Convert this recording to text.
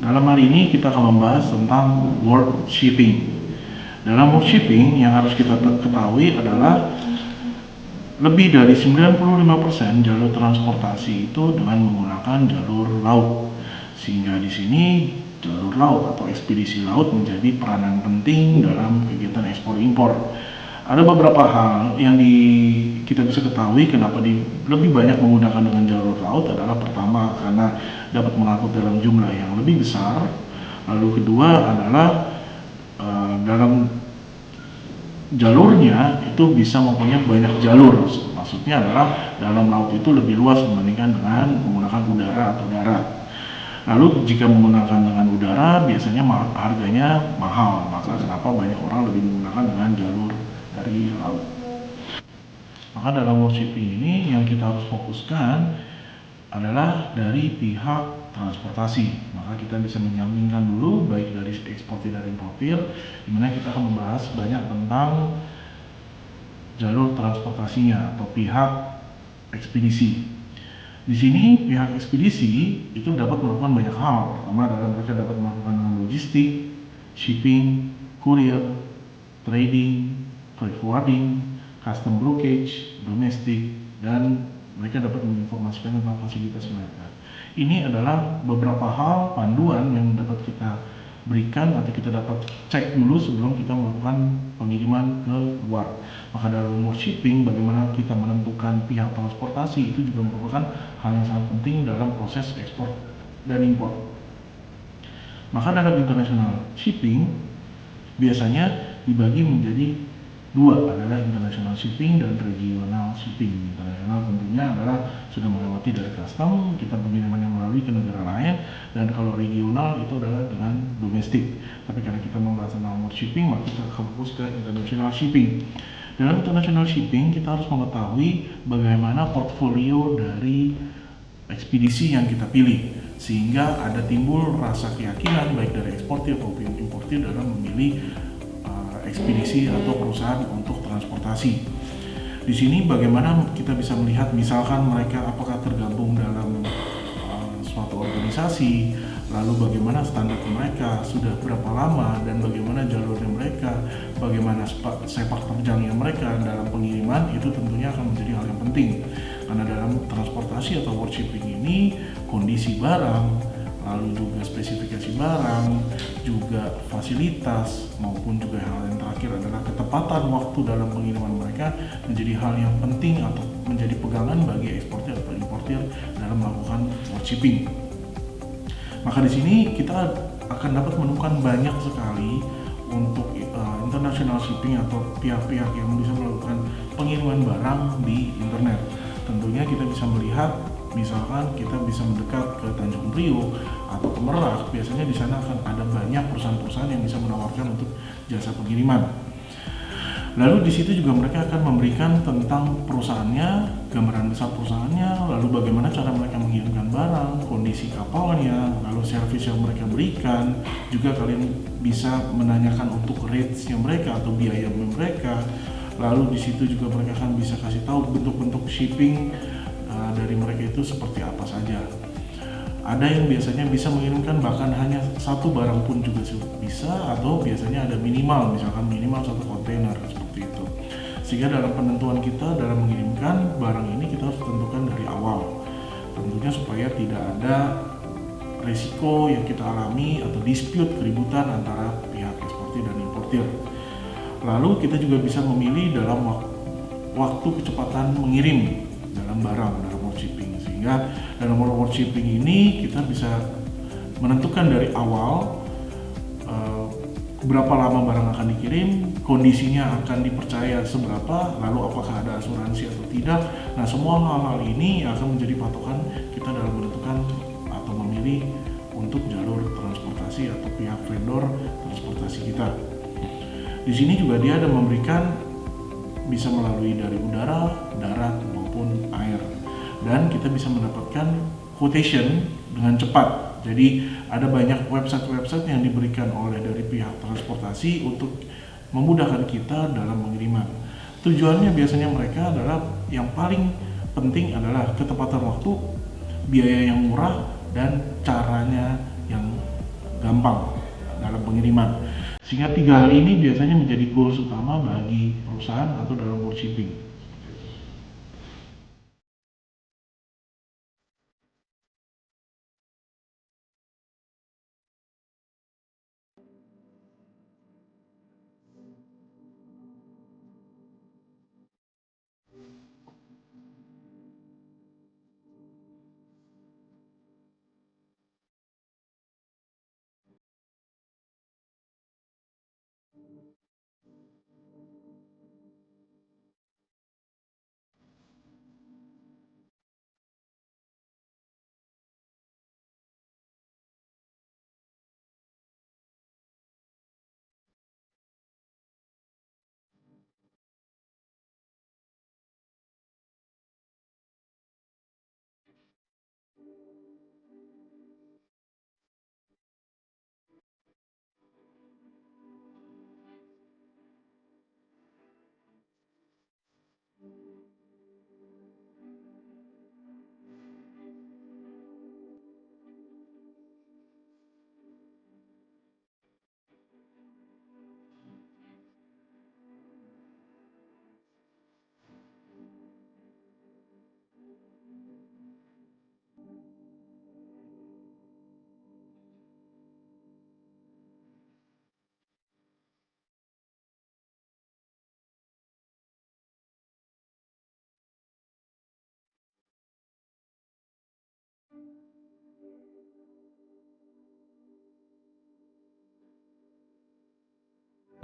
Dalam hari ini kita akan membahas tentang world shipping. Dalam world shipping yang harus kita ketahui adalah lebih dari 95% jalur transportasi itu dengan menggunakan jalur laut. Sehingga di sini jalur laut atau ekspedisi laut menjadi peranan penting dalam kegiatan ekspor impor. Ada beberapa hal yang kita bisa ketahui kenapa lebih banyak menggunakan dengan jalur laut adalah pertama karena dapat mengangkut dalam jumlah yang lebih besar, lalu kedua adalah dalam jalurnya itu bisa mempunyai banyak jalur, maksudnya adalah dalam laut itu lebih luas dibandingkan dengan menggunakan udara atau darat. Lalu jika menggunakan dengan udara biasanya harganya mahal, maka kenapa banyak orang lebih menggunakan dengan jalur dari laut. Maka dalam world shipping ini yang kita harus fokuskan adalah dari pihak transportasi. Maka kita bisa menyampingkan dulu baik dari eksportir dan importir, di mana kita akan membahas banyak tentang jalur transportasinya atau pihak ekspedisi. Di sini pihak ekspedisi itu dapat melakukan banyak hal. Pertama adalah mereka dapat melakukan logistik, shipping, courier, trading, freight forwarding, custom brokerage, domestik, dan mereka dapat menginformasikan tentang fasilitas mereka. Ini adalah beberapa hal panduan yang dapat kita berikan atau kita dapat cek dulu sebelum kita melakukan pengiriman ke luar. Maka dalam world shipping, bagaimana kita menentukan pihak transportasi itu juga merupakan hal yang sangat penting dalam proses ekspor dan impor. Maka dalam international shipping biasanya dibagi menjadi dua, adalah international shipping dan regional shipping. International tentunya adalah sudah melewati dari custom, kita pengirimannya melalui ke negara lain, dan kalau regional itu adalah dengan domestik. Tapi karena kita membahas tentang world shipping, maka kita fokus ke international shipping. Dalam international shipping kita harus mengetahui bagaimana portfolio dari ekspedisi yang kita pilih, sehingga ada timbul rasa keyakinan baik dari eksportir maupun importir dalam memilih ekspedisi atau perusahaan untuk transportasi. Di sini bagaimana kita bisa melihat misalkan mereka apakah tergabung dalam suatu organisasi, lalu bagaimana standar mereka, sudah berapa lama, dan bagaimana jalurnya mereka, bagaimana sepak terjangnya mereka dalam pengiriman, itu tentunya akan menjadi hal yang penting. Karena dalam transportasi atau world shipping ini kondisi barang, lalu juga spesifikasi barang, juga fasilitas, maupun juga hal yang terakhir adalah ketepatan waktu dalam pengiriman mereka menjadi hal yang penting atau menjadi pegangan bagi eksportir atau importir dalam melakukan world shipping. Maka di sini kita akan dapat menemukan banyak sekali untuk international shipping atau pihak-pihak yang bisa melakukan pengiriman barang di internet. Tentunya kita bisa melihat, misalkan kita bisa mendekat ke Tanjung Priok atau ke Merak, biasanya di sana akan ada banyak perusahaan-perusahaan yang bisa menawarkan untuk jasa pengiriman. Lalu di situ juga mereka akan memberikan tentang perusahaannya, gambaran besar perusahaannya, lalu bagaimana cara mereka mengirimkan barang, kondisi kapalnya, lalu servis yang mereka berikan. Juga kalian bisa menanyakan untuk rates-nya mereka atau biaya mereka. Lalu di situ juga mereka akan bisa kasih tahu bentuk-bentuk shipping dari mereka itu seperti apa saja. Ada yang biasanya bisa mengirimkan bahkan hanya satu barang pun juga bisa, atau biasanya ada minimal, misalkan minimal satu kontainer seperti itu. Sehingga dalam penentuan kita dalam mengirimkan barang ini kita harus tentukan dari awal, tentunya supaya tidak ada resiko yang kita alami atau dispute keributan antara pihak eksportir dan importir. Lalu kita juga bisa memilih dalam waktu kecepatan mengirim dalam barang dalam world shipping, sehingga dalam world shipping ini kita bisa menentukan dari awal berapa lama barang akan dikirim, kondisinya akan dipercaya seberapa, lalu apakah ada asuransi atau tidak. Nah, semua hal-hal ini akan menjadi patokan kita dalam menentukan atau memilih untuk jalur transportasi atau pihak vendor transportasi kita. Di sini juga dia ada memberikan bisa melalui dari udara, darat maupun air, dan kita bisa mendapatkan quotation dengan cepat. Jadi ada banyak website-website yang diberikan oleh dari pihak transportasi untuk memudahkan kita dalam pengiriman. Tujuannya biasanya mereka adalah yang paling penting adalah ketepatan waktu, biaya yang murah, dan caranya yang gampang dalam pengiriman. Sehingga tiga hal ini biasanya menjadi goals utama bagi perusahaan atau dalam world shipping.